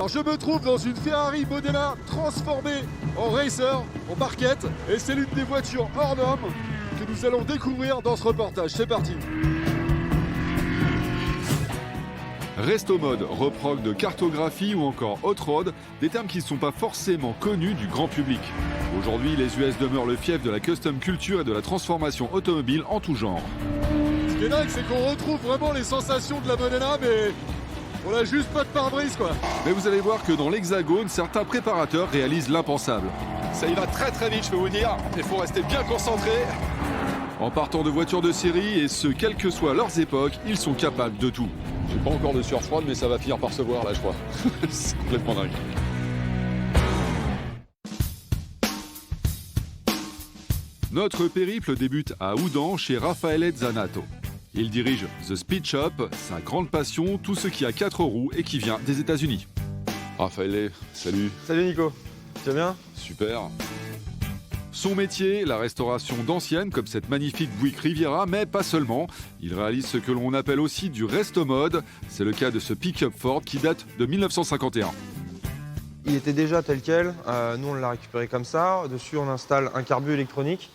Alors je me trouve dans une Ferrari Modena transformée en racer, en barquette, et c'est l'une des voitures hors normes que nous allons découvrir dans ce reportage. C'est parti. Resto mode, reproque de cartographie ou encore hot-rod, des termes qui ne sont pas forcément connus du grand public. Aujourd'hui, les US demeurent le fief de la custom culture et de la transformation automobile en tout genre. Ce qui est dingue, c'est qu'on retrouve vraiment les sensations de la Modena, mais on a juste pas de pare-brise, quoi. Mais vous allez voir que dans l'Hexagone, certains préparateurs réalisent l'impensable. Ça y va très très vite, je peux vous dire. Il faut rester bien concentré. En partant de voitures de série, et ce, quelles que soient leurs époques, ils sont capables de tout. J'ai pas encore de sueur froide, mais ça va finir par se voir là, je crois. C'est complètement dingue. Notre périple débute à Oudan chez Raffaele Zanato. Il dirige The Speed Shop, sa grande passion, tout ce qui a 4 roues et qui vient des États-Unis. Raffaele, salut. Salut Nico, tu vas bien? Super. Son métier, la restauration d'anciennes comme cette magnifique Buick Riviera, mais pas seulement. Il réalise ce que l'on appelle aussi du resto mode. C'est le cas de ce pick-up Ford qui date de 1951. Il était déjà tel quel, nous on l'a récupéré comme ça. Dessus on installe un carbu électronique,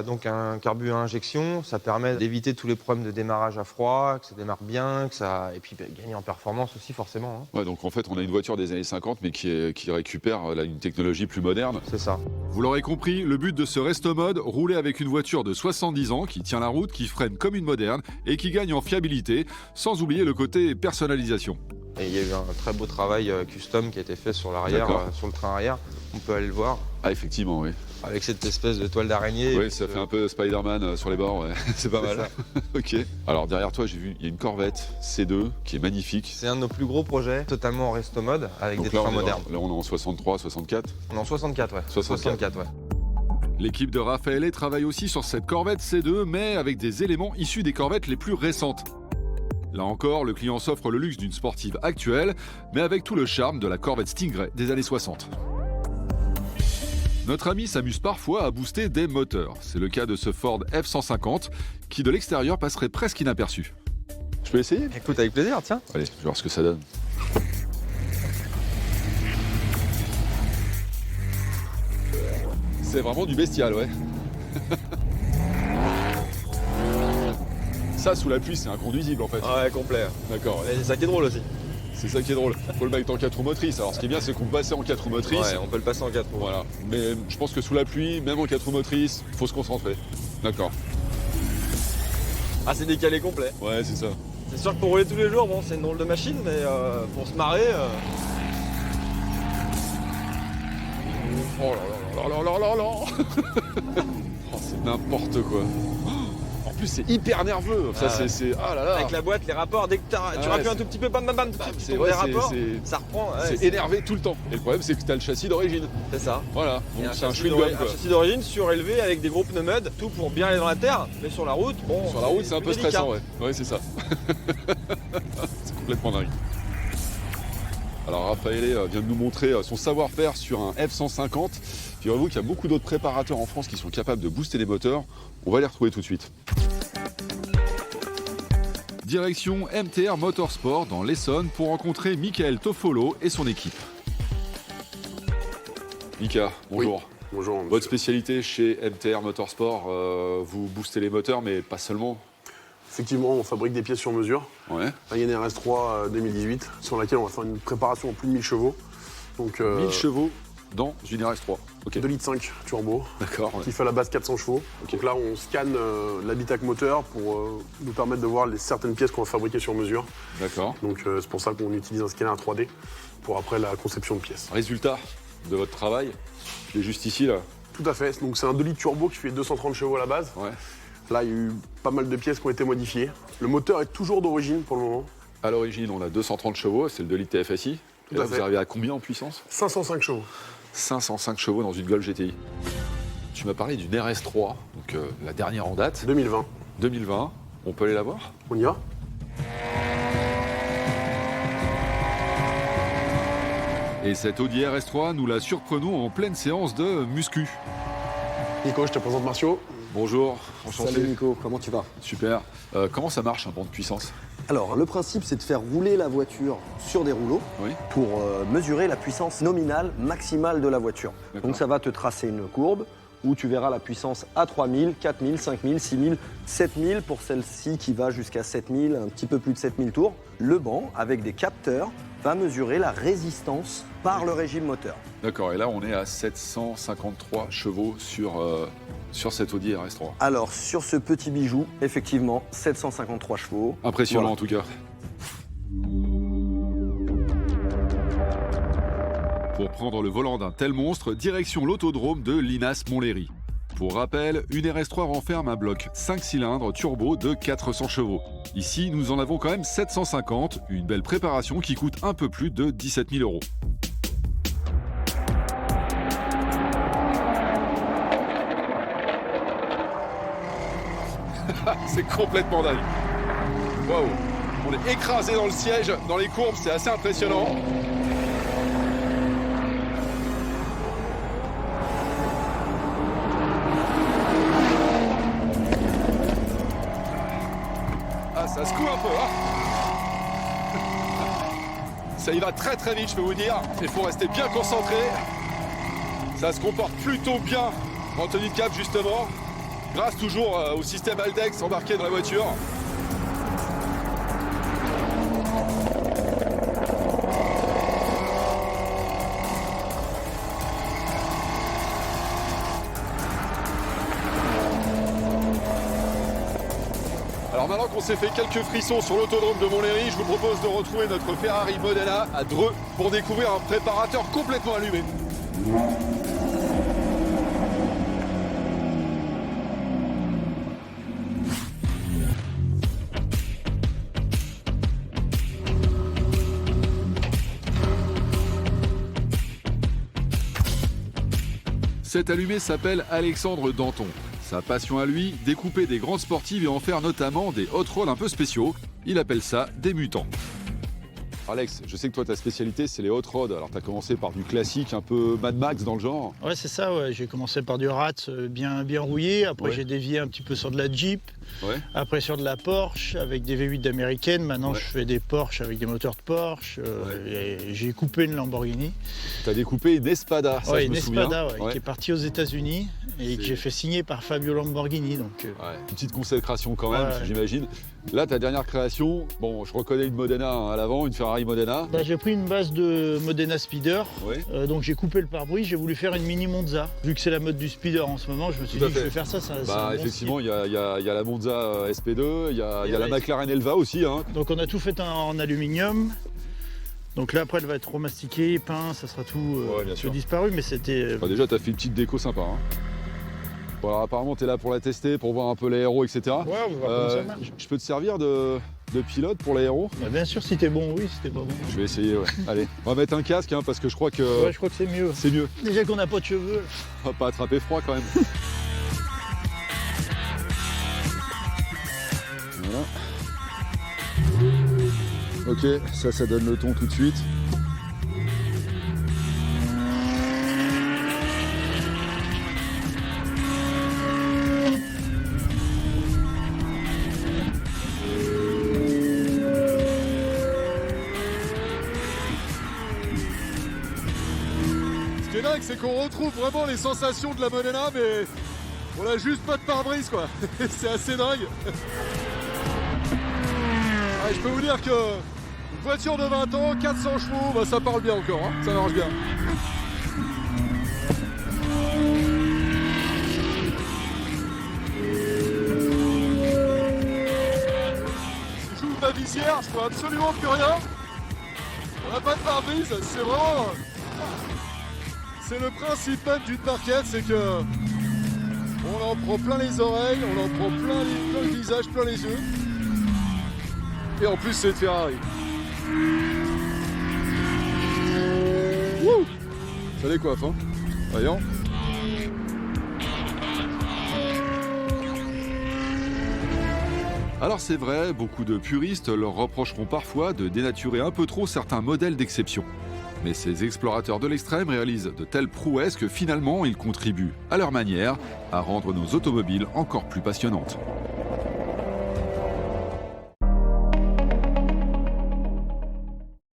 donc un carbu à injection. Ça permet d'éviter tous les problèmes de démarrage à froid, que ça démarre bien, et puis gagner en performance aussi forcément. Ouais, donc en fait on a une voiture des années 50 mais qui récupère là, une technologie plus moderne. C'est ça. Vous l'aurez compris, le but de ce resto mode, rouler avec une voiture de 70 ans qui tient la route, qui freine comme une moderne et qui gagne en fiabilité, sans oublier le côté personnalisation. Et il y a eu un très beau travail custom qui a été fait sur l'arrière, sur le train arrière. On peut aller le voir. Ah effectivement, oui. Avec cette espèce de toile d'araignée. Oui, ça fait un peu Spider-Man sur les bords, ouais. C'est pas mal. Ok. Alors derrière toi, j'ai vu, il y a une Corvette C2 qui est magnifique. C'est un de nos plus gros projets, totalement en resto mode, avec donc des trains modernes. Là, on est en 63, 64. On est en 64, ouais. 64, ouais. L'équipe de Raffaele travaille aussi sur cette Corvette C2, mais avec des éléments issus des Corvettes les plus récentes. Là encore, le client s'offre le luxe d'une sportive actuelle, mais avec tout le charme de la Corvette Stingray des années 60. Notre ami s'amuse parfois à booster des moteurs. C'est le cas de ce Ford F-150, qui de l'extérieur passerait presque inaperçu. Je peux essayer? Écoute, avec plaisir, tiens. Allez, je vais voir ce que ça donne. C'est vraiment du bestial, ouais. Ça, sous la pluie, c'est inconduisible en fait. Ouais, complet. D'accord. Ouais. Et c'est ça qui est drôle aussi. C'est ça qui est drôle. Faut le mettre en 4 roues motrices. Alors, ce qui est bien, c'est qu'on peut passer en 4 roues motrices. Ouais, on peut le passer en 4 roues. Voilà. Mais je pense que sous la pluie, même en 4 roues motrices, faut se concentrer. D'accord. Ah, c'est décalé complet. Ouais, c'est ça. C'est sûr que pour rouler tous les jours, bon, c'est une drôle de machine, mais pour se marrer. Oh là là là là là là là. Oh, c'est n'importe quoi. En plus, c'est hyper nerveux. Ça, c'est ah là là. Avec la boîte, les rapports, dès que tu rappuies un tout petit peu, bam bam bam, c'est vrai, les rapports, ça reprend. Ouais, c'est énervé tout le temps. Et le problème, c'est que tu as le châssis d'origine. C'est ça. Voilà. Donc c'est un châssis d'origine surélevé avec des gros pneus mud, tout pour bien aller dans la terre. Mais sur la route, bon. Sur la route, c'est un peu stressant, ouais. Ouais, c'est ça. C'est complètement dingue. Alors Raffaele vient de nous montrer son savoir-faire sur un F-150. Figurez-vous qu'il y a beaucoup d'autres préparateurs en France qui sont capables de booster les moteurs. On va les retrouver tout de suite. Direction MTR Motorsport dans l'Essonne pour rencontrer Michael Toffolo et son équipe. Mika, bonjour. Oui, bonjour. Monsieur. Votre spécialité chez MTR Motorsport, vous boostez les moteurs, mais pas seulement. Effectivement, on fabrique des pièces sur mesure. Ouais. La Yen RS3 2018, sur laquelle on va faire une préparation en plus de 1000 chevaux. Donc, 1000 chevaux dans une RS3. Ok. 2,5 litres turbo, D'accord. Ouais. qui fait à la base 400 chevaux. Ok. Donc là, on scanne l'habitacle moteur pour nous permettre de voir certaines pièces qu'on va fabriquer sur mesure. D'accord. Donc c'est pour ça qu'on utilise un scanner 3D pour après la conception de pièces. Résultat de votre travail, je l'ai juste ici là. Tout à fait. Donc c'est un 2 litres turbo qui fait 230 chevaux à la base. Ouais. Là, il y a eu pas mal de pièces qui ont été modifiées. Le moteur est toujours d'origine pour le moment. À l'origine, on a 230 chevaux, c'est le 2 litres TFSI. Tout Et là, à vous fait. arrivez à combien en puissance? 505 chevaux. 505 chevaux dans une Golf GTI. Tu m'as parlé d'une RS3, donc la dernière en date, 2020. 2020. On peut aller la voir? On y va? Et cette Audi RS3, nous la surprenons en pleine séance de muscu. Nico, je te présente Marcio. Bonjour, enchanté. Salut Nico, comment tu vas? Super. Comment ça marche un banc de puissance? Alors, le principe, c'est de faire rouler la voiture sur des rouleaux Oui. pour mesurer la puissance nominale maximale de la voiture. D'accord. Donc, ça va te tracer une courbe où tu verras la puissance à 3000, 4000, 5000, 6000, 7000 pour celle-ci qui va jusqu'à 7000, un petit peu plus de 7000 tours. Le banc, avec des capteurs, va mesurer la résistance par le régime moteur. D'accord, et là on est à 753 chevaux sur cette Audi RS3. Alors, sur ce petit bijou, effectivement, 753 chevaux. Impressionnant Voilà. en tout cas. Pour prendre le volant d'un tel monstre, direction l'autodrome de Linas Montlhéry. Pour rappel, une RS3 renferme un bloc 5 cylindres turbo de 400 chevaux. Ici, nous en avons quand même 750, une belle préparation qui coûte un peu plus de 17 000 €. C'est complètement dingue. Waouh! On est écrasé dans le siège, dans les courbes, c'est assez impressionnant. Ah, ça secoue un peu, hein? Ça y va très très vite, je peux vous dire. Il faut rester bien concentré. Ça se comporte plutôt bien en tenue de cap, justement. Grâce toujours au système Aldex embarqué dans la voiture. Alors maintenant qu'on s'est fait quelques frissons sur l'autodrome de Montlhéry, je vous propose de retrouver notre Ferrari Modena à Dreux pour découvrir un préparateur complètement allumé. Cet allumé s'appelle Alexandre Danton. Sa passion à lui, découper des grandes sportives et en faire notamment des hot rods un peu spéciaux. Il appelle ça des mutants. Alex, je sais que toi ta spécialité c'est les hot rods. Alors tu as commencé par du classique, un peu Mad Max dans le genre. Ouais, c'est ça, ouais. J'ai commencé par du Rat bien rouillé. Après, Ouais. j'ai dévié un petit peu sur de la Jeep. Ouais. Après, sur de la Porsche avec des V8 d'américaine. Maintenant, Ouais. je fais des Porsche avec des moteurs de Porsche. Et j'ai coupé une Lamborghini. Tu as découpé une Espada, ça Ouais, je me une souviens. Espada, Ouais. qui est partie aux États-Unis et que C'est- j'ai fait signer par Fabio Lamborghini. Donc, Ouais, une petite consécration quand même, Ouais. j'imagine. Là, ta dernière création, bon, je reconnais une Modena hein, à l'avant, une Ferrari Modena. bah, j'ai pris une base de Modena Speeder. Ouais. Donc, j'ai coupé le pare-brise. J'ai voulu faire une mini Monza. Vu que c'est la mode du Speeder en ce moment, je me suis Tout à dit que fait. je vais faire ça. C'est un Bah, bon effectivement, style. il y a la Monza SP2, il y a la Ouais. McLaren Elva aussi. Hein. Donc on a tout fait en aluminium. Donc là après elle va être remastiquée, peint, ça sera tout, Ouais, bien sûr. disparu, mais c'était... Bah, déjà, tu as fait une petite déco sympa. Hein. Bon, alors, apparemment, tu es là pour la tester, pour voir un peu l'aéro, etc. Ouais, on va voir comment ça marche. Je peux te servir de pilote pour l'aéro? Bah, bien sûr, si t'es bon, oui, si t'es pas bon. Je vais essayer, ouais. Allez, on va mettre un casque hein, parce que je crois que Ouais, je crois que c'est mieux. c'est mieux. Déjà qu'on n'a pas de cheveux. On va pas attraper froid quand même. Voilà. Ok, ça donne le ton tout de suite. Ce qui est dingue, c'est qu'on retrouve vraiment les sensations de la Modena, mais on a juste pas de pare-brise, quoi. C'est assez dingue. Ah, je peux vous dire que une voiture de 20 ans, 400 chevaux, bah, ça parle bien encore, hein. Ça marche bien. Si j'ouvre ma visière, je vois absolument plus rien. On n'a pas de pare-brise, c'est vraiment... C'est le principe même d'une barquette, c'est que on en prend plein les oreilles, on en prend plein le visage, plein les yeux. Et en plus, c'est une Ferrari. Wouh! Ça décoiffe, hein? Voyons. Alors c'est vrai, beaucoup de puristes leur reprocheront parfois de dénaturer un peu trop certains modèles d'exception. Mais ces explorateurs de l'extrême réalisent de telles prouesses que finalement ils contribuent, à leur manière, à rendre nos automobiles encore plus passionnantes.